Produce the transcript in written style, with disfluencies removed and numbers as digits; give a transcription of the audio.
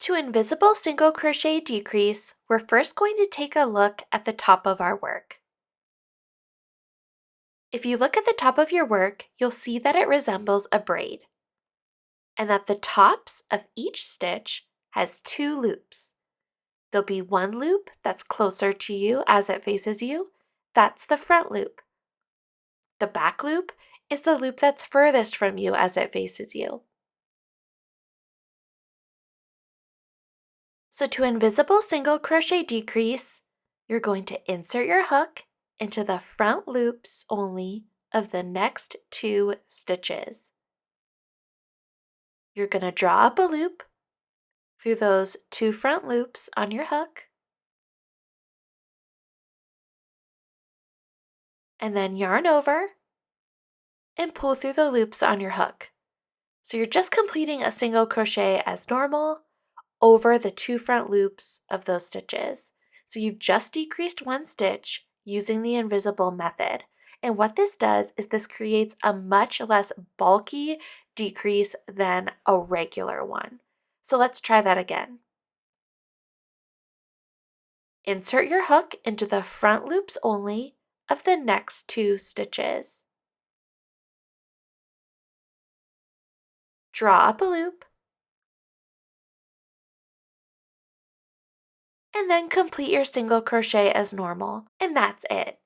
To invisible single crochet decrease, we're first going to take a look at the top of our work. If you look at the top of your work, you'll see that it resembles a braid, and that the tops of each stitch has 2 loops. There'll be one loop that's closer to you as it faces you. That's the front loop. The back loop is the loop that's furthest from you as it faces you. So to invisible single crochet decrease, you're going to insert your hook into the front loops only of the next 2 stitches. You're going to draw up a loop through those 2 front loops on your hook, and then yarn over and pull through the loops on your hook. So you're just completing a single crochet as normal over the 2 front loops of those stitches. So you've just decreased 1 stitch using the invisible method. And what this does is this creates a much less bulky decrease than a regular one. So let's try that again. Insert your hook into the front loops only of the next 2 stitches. Draw up a loop, and then complete your single crochet as normal, and that's it.